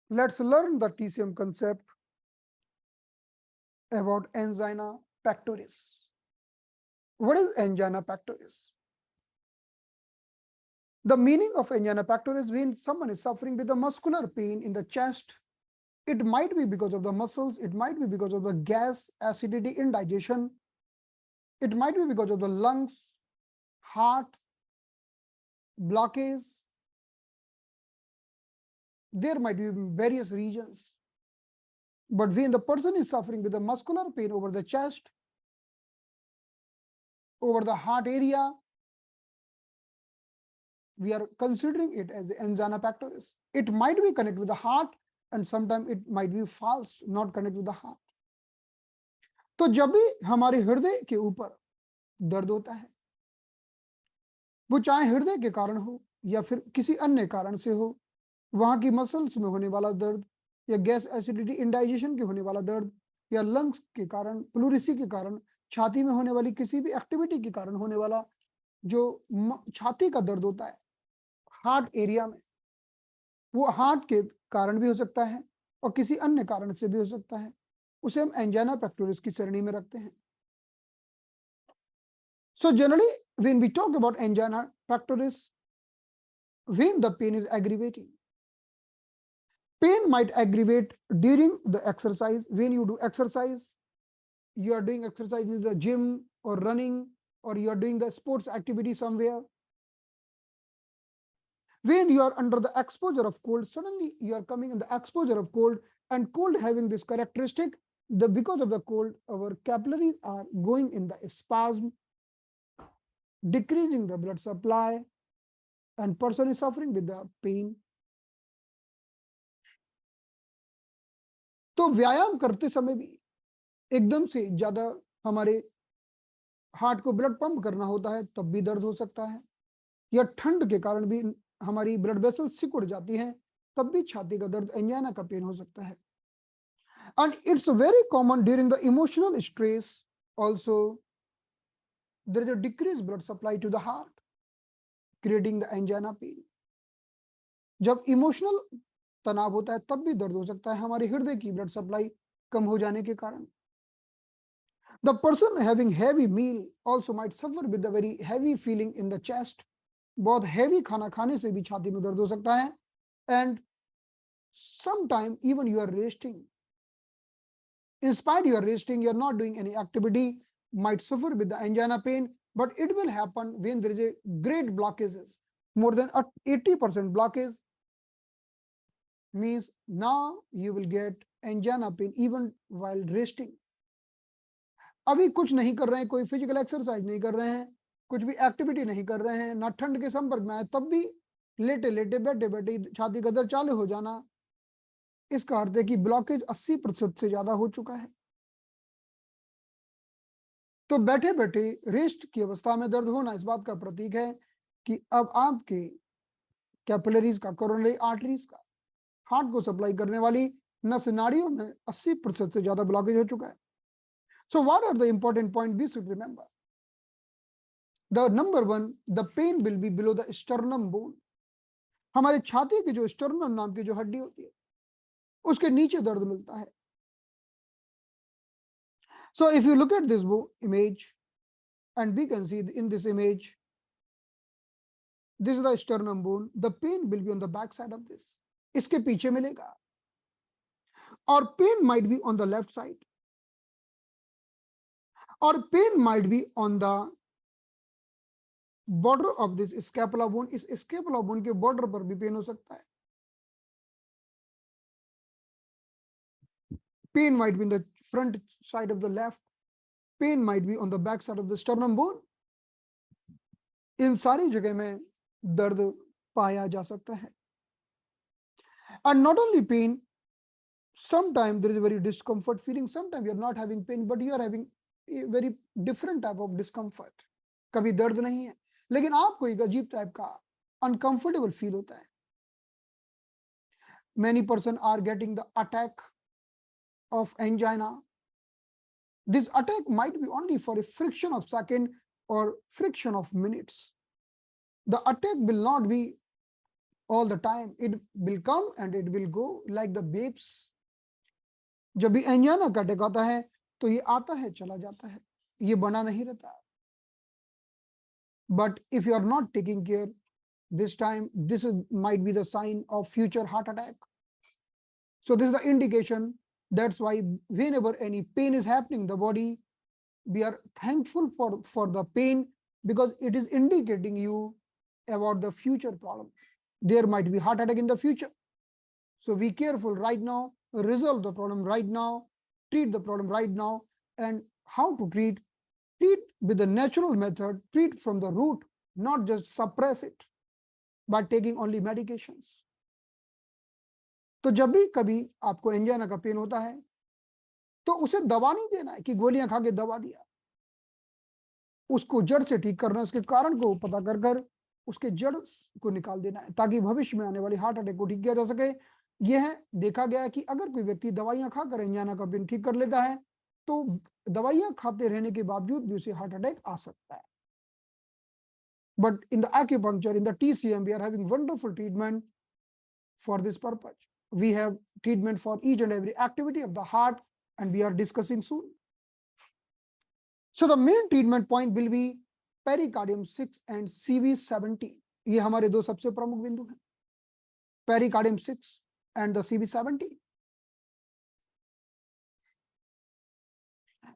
Let's learn the TCM concept about angina pectoris. What is angina pectoris? The meaning of angina pectoris, when someone is suffering with a muscular pain in the chest, it might be because of the muscles, it might be because of the gas, acidity, indigestion, it might be because of the lungs, heart, blockage. There might be various regions. But when the person is suffering with a muscular pain over the chest, over the heart area, we are considering it as angina pectoris. It might be connected with the heart and sometimes it might be false, not connected with the heart. तो जब भी हमारे हृदय के ऊपर दर्द होता है, वो चाहे हृदय के कारण हो या फिर किसी अन्य कारण से हो, वहां की मसल्स में होने वाला दर्द या गैस एसिडिटी इंडाइजेशन के होने वाला दर्द या लंग्स के कारण, प्लूरिसी के कारण, छाती में होने वाली किसी भी एक्टिविटी के कारण होने वाला जो छाती का दर्द होता है हार्ट एरिया में, वो हार्ट के कारण भी हो सकता है और किसी अन्य कारण से भी हो सकता है, उसे हम एंजाइना पेक्टोरिस की श्रेणी में रखते हैं. So generally, when we talk about angina pectoris, when the pain is aggravating, pain might aggravate during the exercise. When you do exercise, you are doing exercise in the gym or running, or you are doing the sports activity somewhere. When you are under the exposure of cold, suddenly you are coming in the exposure of cold, and cold having this characteristic, because of the cold, our capillaries are going in the spasm, decreasing the blood supply, and person is suffering with the pain. तो व्यायाम करते समय भी एकदम से ज्यादा हमारे heart को ब्लड पंप करना होता है, तब भी दर्द हो सकता है, या ठंड के कारण भी हमारी ब्लड वेसल सिकुड़ जाती है, तब भी छाती का दर्द, एंजाइना का पेन हो सकता है. And it's very common during the emotional stress also. There is a decreased blood supply to the heart, creating the angina pain. जब इमोशनल तनाव होता है तब भी दर्द हो सकता है, हमारे हृदय की ब्लड सप्लाई कम हो जाने के कारण. The person having heavy meal also might suffer with a very heavy feeling in the chest. बहुत heavy खाना खाने से भी छाती में दर्द हो सकता है. And sometime even you are resting. In spite you are resting, you are not doing any activity, might suffer with the angina pain, but it will happen when there is a great blockages. More than 80% blockage means now you will get angina pain even while resting. अभी कुछ नहीं कर रहे हैं, कोई physical exercise नहीं कर रहे हैं, कुछ भी एक्टिविटी नहीं कर रहे हैं, ना ठंड के संपर्क में आए, तब भी लेटे लेटे बैठे बैठे छाती का दर्द चालू हो जाना, इसका अर्थ है कि ब्लॉकेज 80% से ज्यादा हो चुका है. तो बैठे बैठे रेस्ट की अवस्था में दर्द होना इस बात का प्रतीक है कि अब आपके कैपिलरीज का, कोरोनरी आर्टरीज का, हार्ट को सप्लाई करने वाली नस नाड़ियों में 80% से ज्यादा ब्लॉकेज हो चुका है. So what are the important points we should remember? The number one, the pain will be below the sternum bone. हमारे छाती की जो स्टर्नम नाम की जो हड्डी होती है, उसके नीचे दर्द मिलता है. So if you look at this image, and we can see in this image, this is the sternum bone. The pain will be on the back side of this. इसके पीछे मिलेगा. और pain might be on the left side. और pain might be on the border of this scapula bone. इस scapula bone के border पर भी pen हो सकता है. Pain might be in the front side of the left. Pain might be on the back side of the sternum bone. इन सारी जगह में दर्द पाया जा सकता है. And not only pain, sometimes there is a very discomfort feeling. Sometimes you are not having pain, but you are having a very different type of discomfort. कभी दर्द नहीं है, लेकिन आपको एक अजीब टाइप का uncomfortable फील होता है. Many persons are getting the attack of angina. This attack might be only for a fraction of second or fraction of minutes. The attack will not be all the time. It will come and it will go like the waves. जब भी angina का attack आता है तो ये आता है चला जाता है, ये बना नहीं रहता. But if you are not taking care this time, this might be the sign of future heart attack. So this is the indication. That's why whenever any pain is happening in the body, we are thankful for the pain, because it is indicating you about the future problem. There might be heart attack in the future. So be careful right now, resolve the problem right now, treat the problem right now. And how to treat? Treat with the natural method, treat from the root, not just suppress it by taking only medications. तो जब भी कभी आपको angina का pen होता है तो उसे दवा नहीं देना है कि गोलियां खा के दवा दिया. उसको जड़ से ठीक करना है, उसके कारण को पता कर कर उसके जड़ को निकाल देना है, ताकि भविष्य में आने वाली हार्ट अटैक को ठीक किया जा सके. यह देखा गया है कि अगर कोई व्यक्ति दवाइयां खाकर एंजाइना का पेन ठीक कर लेता है तो दवाइयां खाते रहने के बावजूद भी उसे हार्ट अटैक आ सकता है. But in the acupuncture, in the TCM, we are having wonderful treatment for this purpose. We have treatment for each and every activity of the heart, and we are discussing soon. So the main treatment point will be pericardium 6 and CV70. ये हमारे दो सबसे प्रमुख बिंदु हैं, pericardium 6 and the CV70.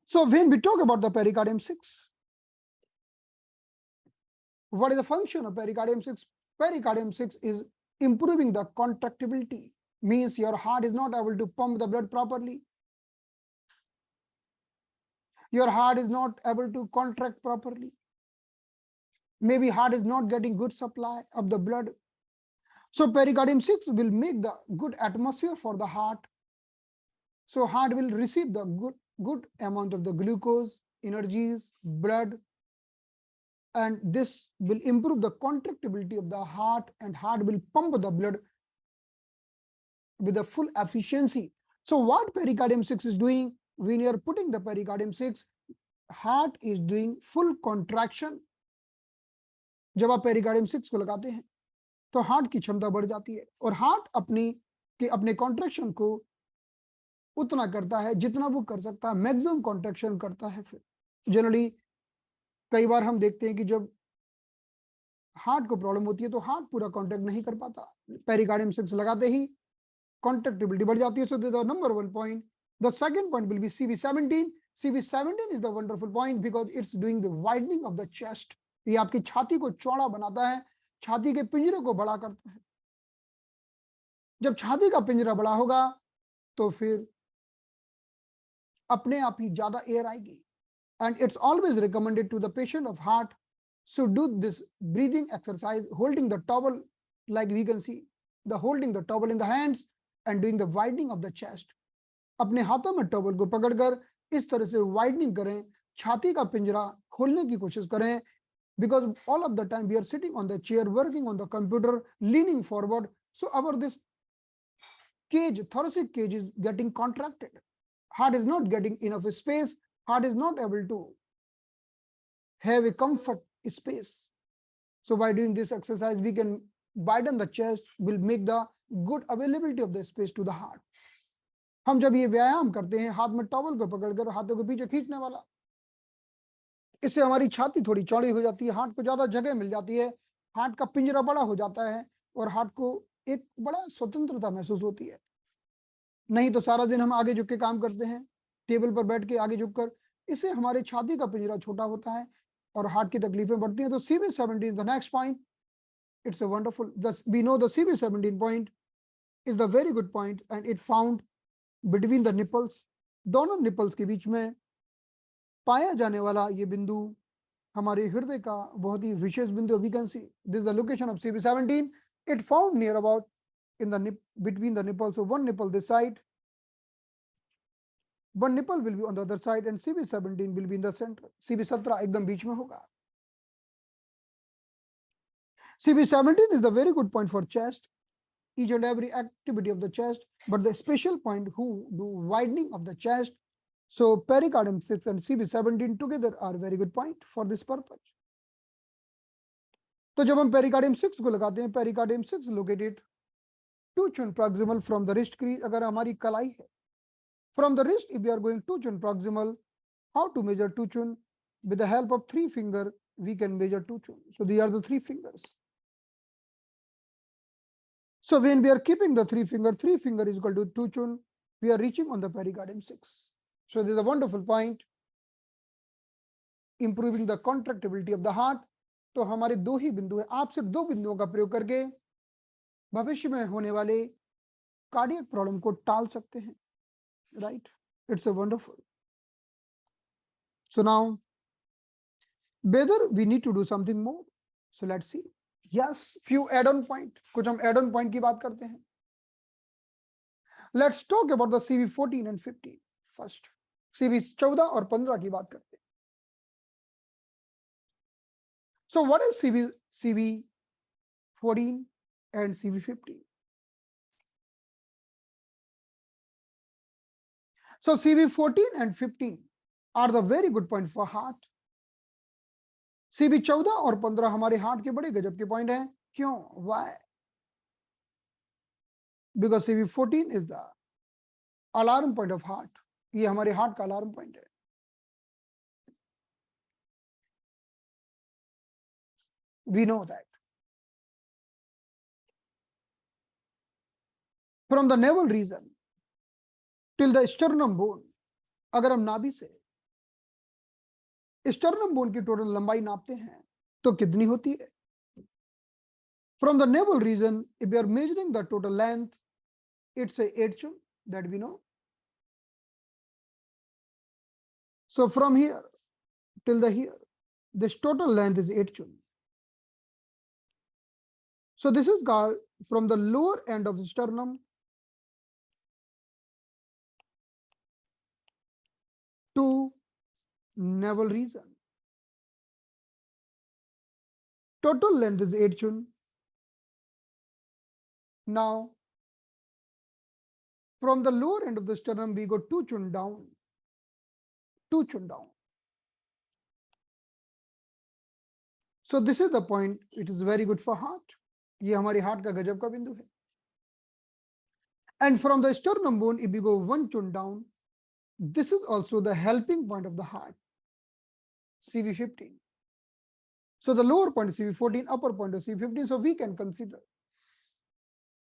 So when we talk about the pericardium 6, what is the function of pericardium 6? Pericardium 6 is improving the contractibility, means your heart is not able to pump the blood properly. Your heart is not able to contract properly. Maybe heart is not getting good supply of the blood. So pericardium 6 will make the good atmosphere for the heart. So heart will receive the good amount of the glucose, energies, blood, and this will improve the contractibility of the heart, and heart will pump the blood with a full efficiency. So what pericardium 6 is doing? When you are putting the pericardium 6, heart is doing full contraction. जब आप pericardium 6 को लगाते हैं तो heart की क्षमता बढ़ जाती है, और हार्ट अपने कॉन्ट्रैक्शन को उतना करता है जितना वो कर सकता है, मैक्सिमम कॉन्ट्रैक्शन करता है. फिर जनरली कई बार हम देखते हैं कि जब हार्ट को प्रॉब्लम होती है तो हार्ट पूरा कॉन्ट्रैक्ट नहीं कर पाता, पेरिकार्डियम 6 लगाते ही कॉन्ट्रैक्टिबिलिटी बढ़ जाती है. So this the number 1 point. The second point will be CV17. CV17 is the wonderful point because it's doing the widening of the chest. ये आपकी छाती को चौड़ा बनाता है, छाती के पिंजरे को बड़ा करता है. जब छाती का पिंजरा बड़ा होगा तो फिर अपने आप ही ज्यादा एयर आएगी. And it's always recommended to the patient of heart to do this breathing exercise, holding the towel, like we can see, holding the towel in the hands and doing the widening of the chest. अपने हाथों में towel को पकड़कर इस तरह से widening करें, छाती का पिंजरा खोलने की कोशिश करें, because all of the time we are sitting on the chair, working on the computer, leaning forward, so our this cage, thoracic cage is getting contracted. Heart is not getting enough space. Heart is not able to have a comfort space. So by doing this exercise, we can widen the chest, will make the good availability of the space to the heart. हम जब ये व्यायाम करते हैं हाथ में towel को पकड़कर हाथों के पीछे खींचने वाला, इससे हमारी छाती थोड़ी चौड़ी हो जाती है, हार्ट को ज्यादा जगह मिल जाती है, हार्ट का पिंजरा बड़ा हो जाता है और हार्ट को एक बड़ा स्वतंत्रता महसूस होती है. नहीं तो सारा दिन हम आगे झुक के काम करते हैं, टेबल पर बैठ के आगे झुककर, इससे हमारे छाती का पिंजरा छोटा होता है और हार्ट की तकलीफें बढ़ती हैं. तो CV17 is the next point. It's a wonderful, we know the CV17 point is the very good point and it found between the nipples. दोनों nipples के बीच में पाया जाने वाला ये बिंदु हमारे हृदय का बहुत ही विशेष बिंदु. We can see this is the location of CV17. It found near about in the between the nipples. So one nipple this side, one nipple will be on the other side, and CV17 will be in the center. CV17 एकदम बीच में होगा. CV17 is the very good point for chest, each and every activity of the chest, but the special point who do widening of the chest. So pericardium 6 and CV17 together are very good point for this purpose. तो जब हम pericardium 6 को लगाते हैं, pericardium 6 located to cun proximal from the wrist crease, अगर हमारी कलाई है from the wrist, if we are going to cun proximal, how to measure two chun? With the help of 3 finger we can measure two chun. So these are the 3 fingers. So when we are keeping the 3 finger is equal to 2 chun, we are reaching on the pericardium 6. So this is a wonderful point, improving the contractibility of the heart. तो हमारे 2 ही बिंदु है, आप सिर्फ 2 बिंदुओं का प्रयोग करके भविष्य में होने वाले कार्डियक प्रॉब्लम को टाल सकते हैं, right? It's a wonderful. So now, whether we need to do something more, so let's see. Yes, few add-on point. कुछ हम add-on point की बात करते हैं. Let's talk about the CV14 and 15 first. CV14 और 15 की बात करते हैं. So what is CV14 and CV15? So CV14 and 15 are the very good point for heart. CV14 और 15 हमारे हार्ट के बड़े गजब के पॉइंट हैं. क्यों? Why? Because CV14 is the alarm point of heart. ये हमारे हार्ट का अलार्म पॉइंट है. We know that. From the navel region till the sternum bone, अगर हम नाभि से स्टर्नम बोन की टोटल लंबाई नापते हैं तो कितनी होती है? From the navel region, if we are measuring the total length, it's a 8 chun, that we know. So from here till the here, this total length is 8 chun. So this is called from the lower end of the sternum to navel region. Total length is 8 chun. Now, from the lower end of the sternum, we go 2 chun down. 2 chun down. So this is the point. It is very good for heart. ये हमारी heart का गजब का बिंदु है. And from the sternum bone, if we go 1 chun down, this is also the helping point of the heart. CV15. So the lower point is CV14, upper point is CV15. So we can consider.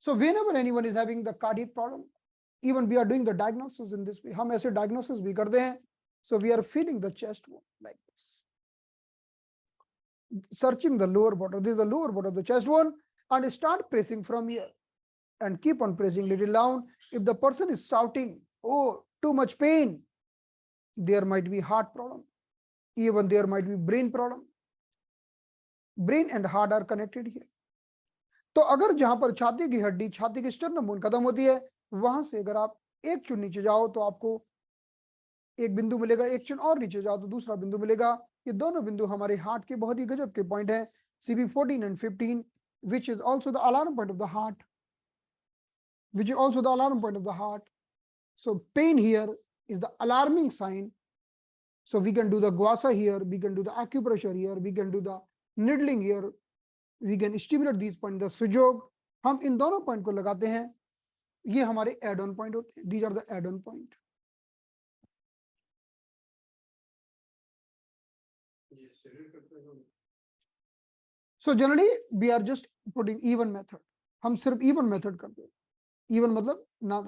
So whenever anyone is having the cardiac problem, even we are doing the diagnosis in this way. हम ऐसे diagnosis भी करते हैं. So we are feeling the chest wound like this. Searching the lower border. This is the lower border of the chest wound, and start pressing from here and keep on pressing little down. If the person is shouting, oh, too much pain, there might be heart problem. Even there might be brain problem. Brain and heart are connected here. तो अगर जहां पर छाती की हड्डी, छाती की sternum bone खत्म होती है, वहां से अगर आप 1 चुन नीचे जाओ तो आपको एक बिंदु मिलेगा, 1 चुन और नीचे जाओ तो दूसरा बिंदु मिलेगा. ये दोनों बिंदु हमारे हार्ट के बहुत ही गजब के पॉइंट हैं. CV14 and 15, which is also the alarm point of the heart. Which is also the alarm point of the heart. So pain here is the alarming sign. So we can do the guasa here, we can do the acupressure here, we can do the needling here, we can stimulate these points. The sujog, हम इन दोनों point को लगाते हैं. ये हमारे add on point होते हैं. These are the add on point. So generally we are just putting even method. हम सिर्फ even method करते हैं. Even मतलब ना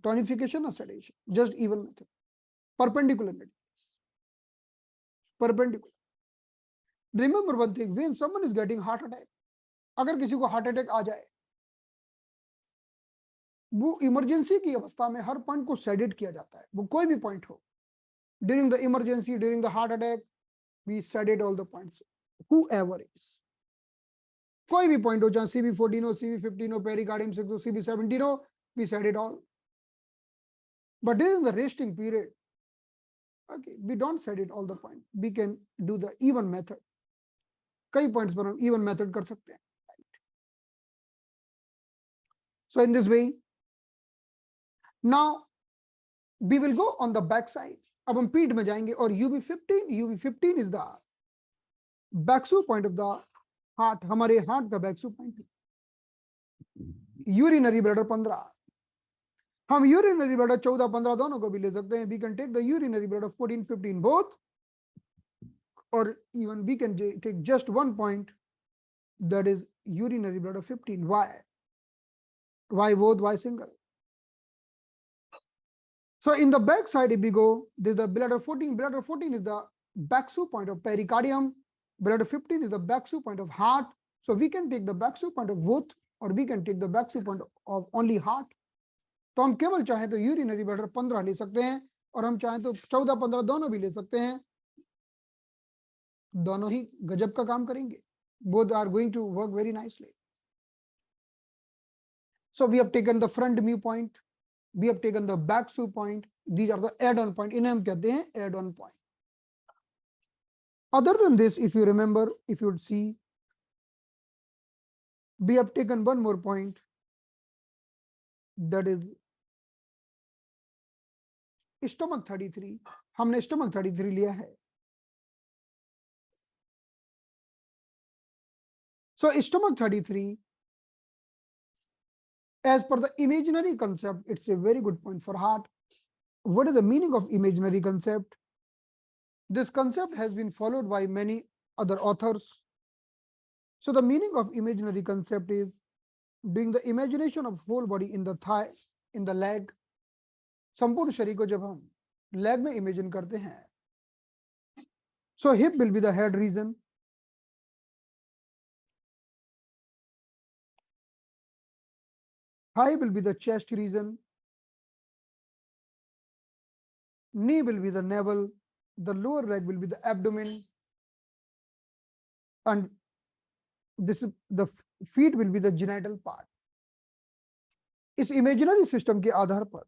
tonification or sedation, just even method. Perpendicular method. Perpendicular. Remember one thing, when someone is getting heart attack, अगर किसी को heart attack आ जाए, वो इमरजेंसी की अवस्था में हर पॉइंट को सेडेट किया जाता है, वो कोई भी पॉइंट हो. During the emergency, during the heart attack, we sedate all the points, whoever is. कोई भी पॉइंट हो, चाहे CV14 हो, CV15 हो, पेरिकार्डियम 6 हो, CV17 हो, we sedate all. But during the resting period, okay, we don't sedate all the points. We can do the even method. कई points पर हम even method कर सकते हैं. So in this way, now we will go on the back side. अब हम पीठ में जाएंगे और UV15 is the backside point of the heart, हमारे हार्ट का बैक्सू पॉइंट। यूरिनरी ब्लडर 15, हम यूरिनरी ब्लडर 14 15 दोनों को भी ले सकते हैं। We can take the urinary bladder 14 15 both, और even we can take just one point, that is urinary bladder 15. Why both? Why single? So in the back side, if we go, this is the bladder 14. Bladder 14 is the backsue point of pericardium. Bladder 15 is the backsue point of heart. So we can take the backsue point of both, or we can take the backsue point of only heart. तो हम केवल चाहें तो urinary bladder 15 ले सकते हैं, और हम चाहें तो 14 15 दोनों भी ले सकते हैं। दोनों ही गजब का काम करेंगे। Both are going to work very nicely. So we have taken the front mu point, we have taken the back su point. These are the add-on point. इन्हें हम कहते हैं add-on point. Other than this, if you remember, if you would see, we have taken one more point, that is stomach 33. हमने stomach 33 लिया है. So stomach 33, as per the imaginary concept, it's a very good point for heart. What is the meaning of imaginary concept? This concept has been followed by many other authors. So the meaning of imaginary concept is doing the imagination of whole body in the thigh, in the leg. संपूर्ण शरीर को जब हम leg में imagine करते हैं, so hip will be the head region. Thigh will be the chest region. Knee will be the navel. The lower leg will be the abdomen. And the feet will be the genital part. इस imaginary system के आधार पर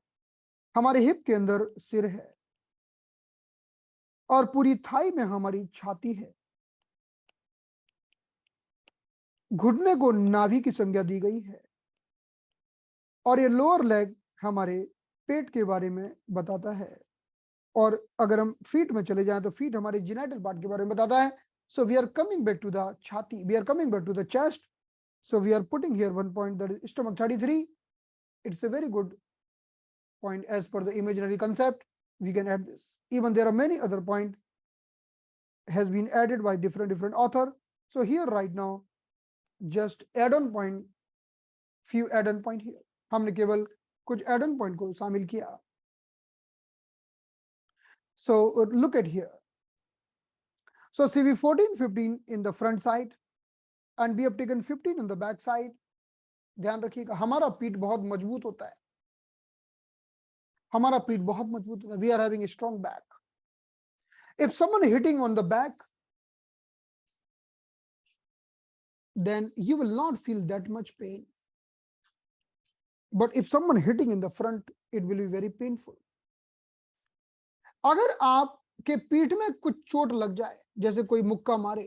हमारे hip के अंदर सिर है, और पूरी थाई में हमारी छाती है। घुटने को नाभि की संज्ञा दी गई है, और ये लोअर लेग हमारे पेट के बारे में बताता है। और अगर हम फीट में चले जाएं तो फीट हमारे जेनिटल पार्ट के बारे में बताता है। So we are coming back to the छाती, we are coming back to the chest. So we are putting here one point, that is stomach 33. It's a very good point as per the imaginary concept. We can add this. Even there are many other point has been added by different author. So here right now, just add-on point, few add-on point here. हमने केवल कुछ add-on point को शामिल किया. So look at here. So CV 14 15 in the front side, and we have taken 15 on the back side. ध्यान रखिएगा, हमारा पीठ बहुत मजबूत होता है, हमारा पीठ बहुत मजबूत होता है. We are having a strong back. If someone hitting on the back, then you will not feel that much pain. But if someone hitting in the front, it will be very painful. अगर आपके पीठ में कुछ चोट लग जाए, जैसे कोई मुक्का मारे,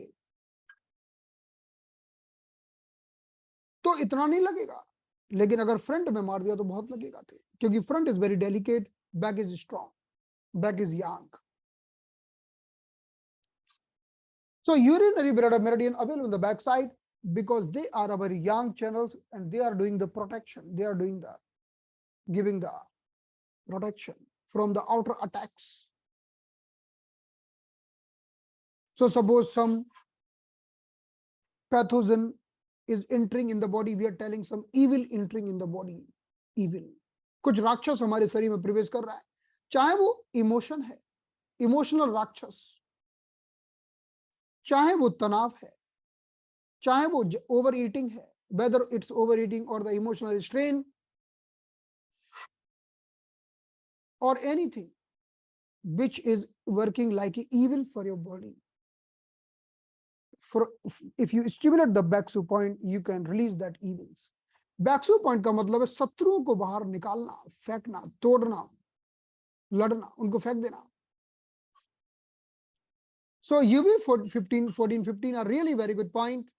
तो इतना नहीं लगेगा, लेकिन अगर फ्रंट में मार दिया तो बहुत लगेगा, क्योंकि front is very delicate, back is strong, back is young. So urinary bladder meridian available on the back side, because they are our young channels and they are doing the protection. They are doing the giving the protection from the outer attacks. So suppose some pathogen is entering in the body, we are telling some evil entering in the body. Evil. कुछ राक्षस हमारे शरीर में प्रवेश कर रहा है, चाहे वो इमोशन है, इमोशनल राक्षस, चाहे वो तनाव है, चाहे वो ओवर ईटिंग है, whether it's overeating or the emotional strain or anything which is working like evil for your body. If you stimulate the backsu point, you can release that evils. Backsu point का मतलब है शत्रुओं को बाहर निकालना, फेंकना, तोड़ना, लड़ना, उनको फेंक देना. So UV 14 15 are really very good point,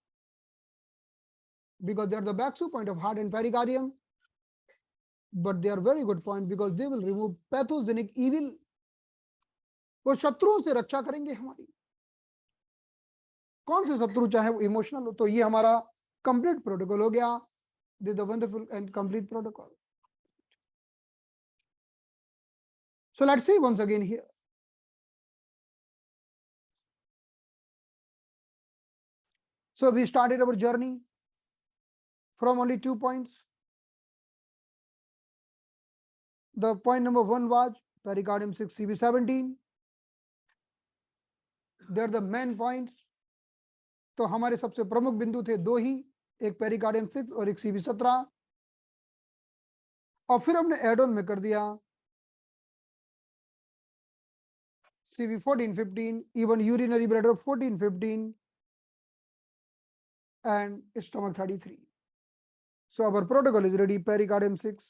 because they are the backsu point of heart and pericardium, but they are very good point because they will remove pathogenic evil. वो शत्रुओं से रक्षा करेंगे हमारी. कौन से शत्रु, चाहे वो इमोशनल हो। तो ये हमारा कंप्लीट प्रोटोकॉल हो गया, this the wonderful and complete protocol. So let's see once again here. So we started our journey from only 2 points. The point number 1 was pericardium 6 CV17. They are the main points. तो हमारे सबसे प्रमुख बिंदु थे दो ही, एक pericardium 6 और एक CV17। और फिर हमने एड ऑन में कर दिया CV14-15, even urinary bladder 14-15 and stomach 33. So our protocol is ready. Pericardium 6.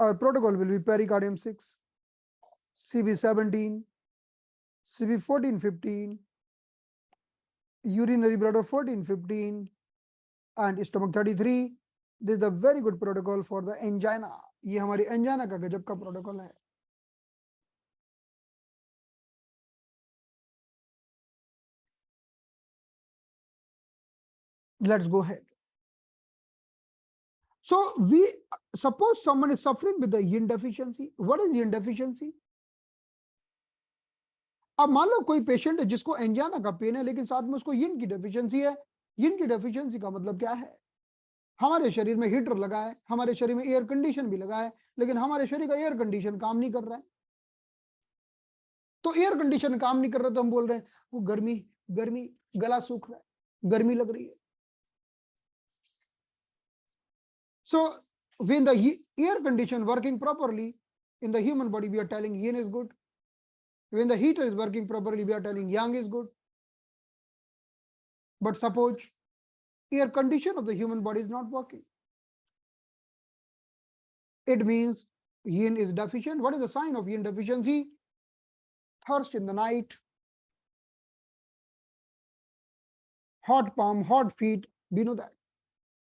Our protocol will be pericardium 6, CV17, CV14-15, urinary bladder 14-15 and stomach 33. This is a very good protocol for the angina. ये हमारी angina का गजब का protocol है। Let's go ahead. So we suppose someone is suffering with the yin deficiency. What is yin deficiency? अब मान लो कोई patient है जिसको एंजाना का पेन है, लेकिन साथ में उसको यिन की डेफिशिएंसी है। यिन की डेफिशिएंसी का मतलब क्या है? हमारे शरीर में हीटर लगा है, हमारे शरीर में एयर कंडीशन भी लगा है, लेकिन हमारे शरीर का एयर कंडीशन काम नहीं कर रहा है। तो एयर कंडीशन काम नहीं कर रहा तो हम बोल रहे हैं वो गर्मी गर्मी, गला सूख रहा है, गर्मी लग रही है। So when the air condition working properly in the human body, we are telling yin is good. When the heater is working properly, we are telling yang is good. But suppose air condition of the human body is not working, it means yin is deficient. What is the sign of yin deficiency? Thirst in the night, hot palm, hot feet, we know that.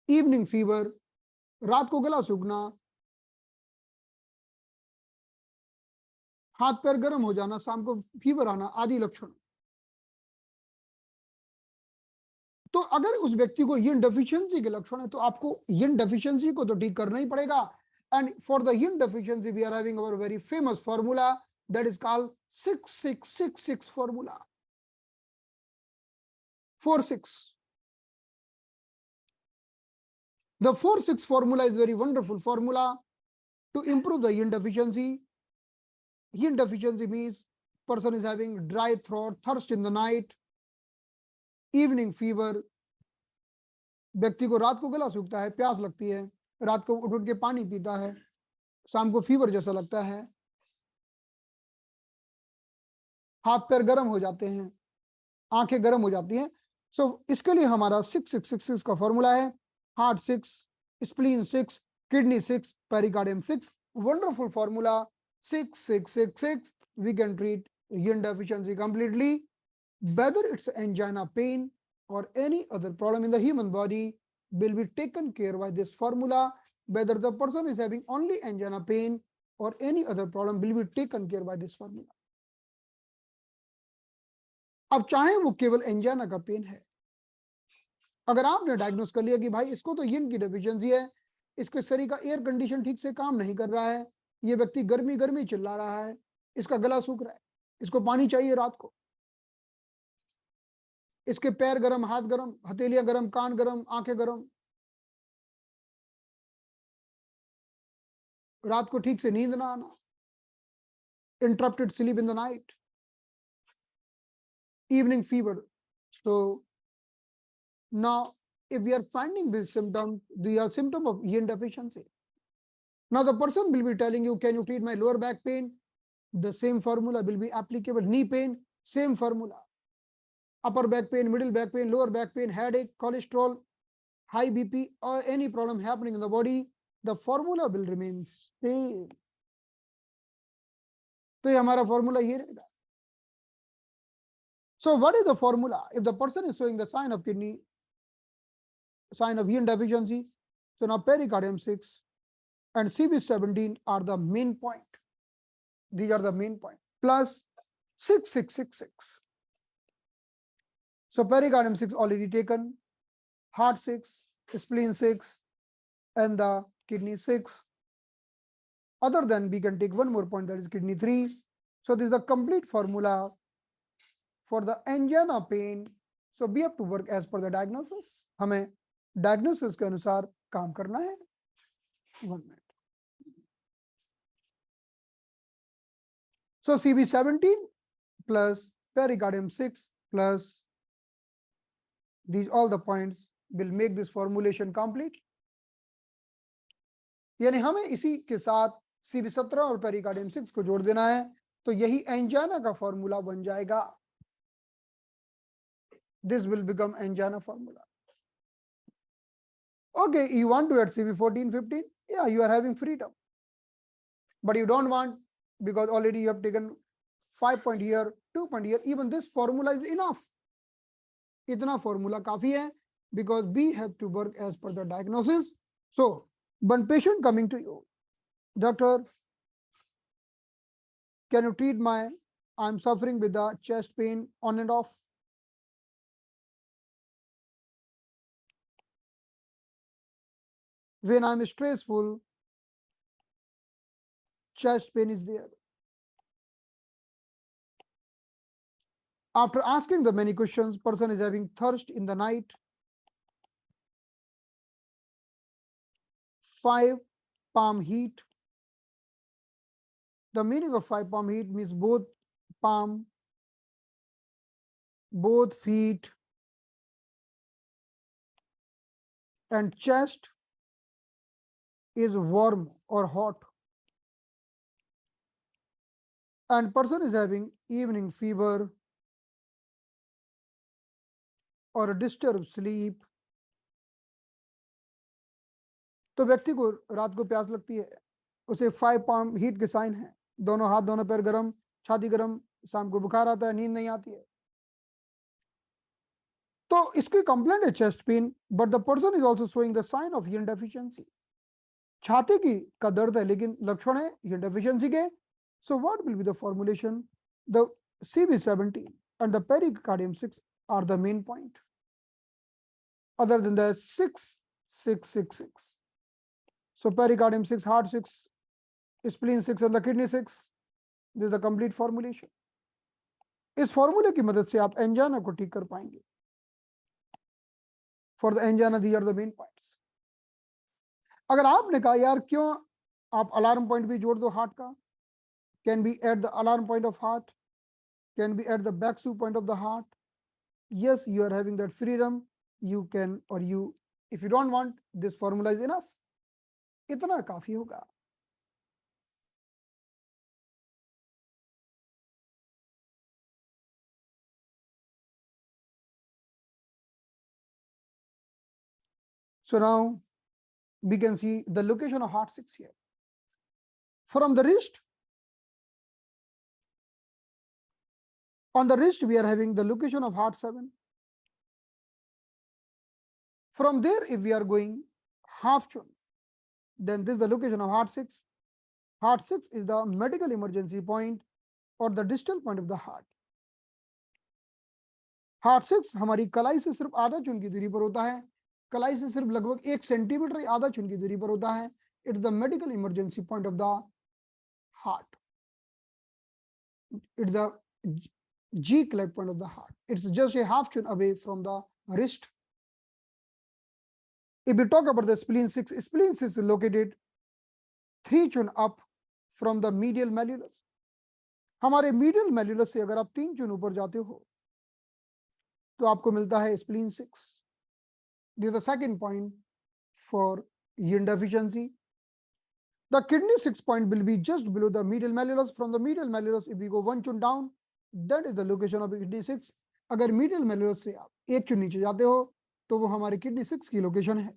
Evening fever, रात को गला सूखना, हाथ पैर गर्म हो जाना, शाम को फीवर आना, आदि लक्षण। तो अगर उस व्यक्ति को यिन डेफिशिएंसी के लक्षण है तो आपको यिन डेफिशिएंसी को तो ठीक करना ही पड़ेगा। And for the yin deficiency we are having our very famous formula, that is called 6666 formula. 46. The 46 formula is very wonderful formula to improve the yin deficiency. Yin deficiency means person is having dry throat, thirst in the night, evening fever, व्यक्ति को रात को गला सूखता है, प्यास लगती है, रात को उठ उठ के पानी पीता है, शाम को फीवर जैसा लगता है, हाथ पैर गर्म हो जाते हैं, आंखें गर्म हो जाती हैं। सो इसके लिए हमारा 6666 का फॉर्मूला है, heart 6, spleen 6, kidney 6, pericardium 6। Wonderful formula 6666। We can treat yin deficiency completely, whether it's angina pain or any other problem in the human body will be taken care by this formula. Whether the person is having only angina pain or any other problem will be taken care by this formula. अब चाहे वो केवल एंजाना का pen है, अगर आपने diagnose कर लिया कि भाई इसको तो यिन की डेफिशिएंसी है, इसके शरीर का एयर कंडीशन ठीक से काम नहीं कर रहा है, ये व्यक्ति गर्मी गर्मी चिल्ला रहा है, इसका गला सूख रहा है, इसको पानी चाहिए रात को, इसके पैर गरम, हाथ गरम, हथेलियां गरम, कान गरम, आंखें गरम, रात को ठीक से नींद ना आना, interrupted sleep in the night, evening fever. So now if we are finding this symptom, they are symptom of yin deficiency. Now the person will be telling you, can you treat my lower back pain? The same formula will be applicable. Knee pain, same formula. Upper back pain, middle back pain, lower back pain, headache, cholesterol, high BP, or any problem happening in the body, the formula will remain same. तो ये हमारा formula ये रहेगा. So what is the formula? If the person is showing the sign of kidney, sign of yin deficiency, so now pericardium 6 and CV17 are the main point. These are the main point. Plus 6666. So pericardium 6 already taken, heart 6, spleen 6, and the kidney 6. Other than we can take one more point, that is kidney 3. So this is the complete formula for the angina pain. So we have to work as per the diagnosis. हमें diagnosis के अनुसार काम करना है. 1 minute. So CV17 plus pericardium 6 plus these all the points will make this formulation complete. यानी हमें इसी के साथ CV17 और पेरिकार्डियम 6 को जोड़ देना है, तो यही एंजाना का फॉर्मूला बन जाएगा. This will become angina formula. Okay, you want to add CV14, 15? Yeah, you are having freedom. But you don't want, because already you have taken 5 point here, 2 point here. Even this formula is enough. Itna formula kafi hai, because we have to work as per the diagnosis. So, one patient coming to you, doctor, can you treat I'm suffering with the chest pain on and off. When I'm stressful, chest pain is there. After asking the many questions, person is having thirst in the night. 5 palm heat. The meaning of 5 palm heat means both palm, both feet, and chest is warm or hot. And person is having evening fever or a disturbed sleep. तो व्यक्ति को रात को प्यास लगती है, उसे 5 palm heat के साइन है, दोनों हाथ दोनों पैर गरम, छाती गरम, शाम को बुखार आता है, नींद नहीं आती है. तो इसकी कंप्लेंट है chest pain, but the person is also showing the sign of urine deficiency. छाती की का दर्द है लेकिन लक्षण है यूरिन डेफिशिएंसी के. So what will be the formulation? The CV17 and the pericardium 6 are the main point. Other than the 6, 6, 6, 6. So pericardium 6, heart 6, spleen 6 and the kidney 6. This is the complete formulation. इस फॉर्मूले की मदद से आप एंजाना को ठीक कर पाएंगे. For the angina, these are the main points. अगर आपने कहा यार क्यों आप अलार्म पॉइंट भी जोड़ दो हार्ट का, can be at the alarm point of heart, can be at the back shu point of the heart. Yes, you are having that freedom. You can, or you, if you don't want, this formula is enough. इतना काफी होगा. So now we can see the location of heart 6 here. From the wrist, on the wrist we are having the location of heart 7. From there, if we are going half chun, then this is the location of heart 6. Heart 6 is the medical emergency point or the distal point of the heart. Heart 6 हमारी कलाई से सिर्फ आधा चुन की दूरी पर होता है, कलाई से सिर्फ लगभग 1 सेंटीमीटर आधा चुन की दूरी पर होता है. It is the medical emergency point of the heart. It is the G collect point of the heart. It's just a half chun away from the wrist. If we talk about the spleen 6 is located 3 chun up from the medial malleolus. हमारे medial malleolus से अगर आप 3 चुन ऊपर जाते हो तो आपको मिलता है spleen 6. This is the second point for urine deficiency. The kidney 6 point will be just below the medial malleolus. From the medial malleolus, if we go 1 chun down, that is the location of kidney 6. अगर medial malleolus से आप 1 चुन नीचे जाते हो तो वो हमारे kidney 6 की लोकेशन है.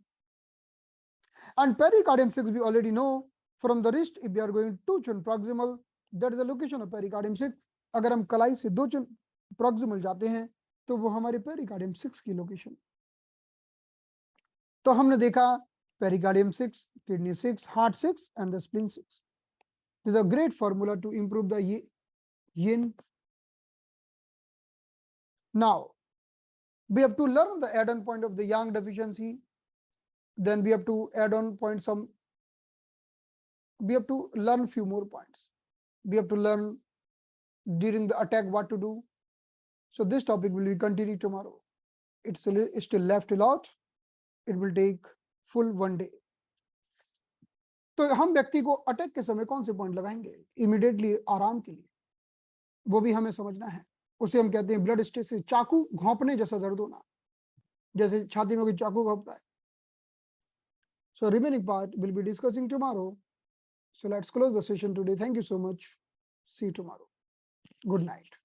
And pericardium 6 we already know. From the wrist, if we are going 2 chun proximal, that is the location of pericardium 6. अगर हम कलाई से 2 चुन proximal जाते हैं तो वो हमारे pericardium 6 की लोकेशन. तो हमने देखा pericardium 6, kidney 6, heart 6 and the spleen 6. This is a great formula to improve the yin. Now, We have to learn the add-on point of the yang deficiency. Then we have to add on point some. We have to learn few more points. We have to learn during the attack what to do. So this topic will be continued tomorrow. It's still left a lot. It will take full 1 day. तो हम व्यक्ति को attack के समय कौन से point लगाएंगे immediately आराम के लिए, वो भी हमें समझना है. उसे हम कहते हैं ब्लड स्टेसिस, चाकू घोंपने जैसा दर्द होना, जैसे छाती में कोई चाकू घोंप रहा है. So remaining part we'll be discussing tomorrow. So let's close the session today. Thank you so much. See you tomorrow. Good night.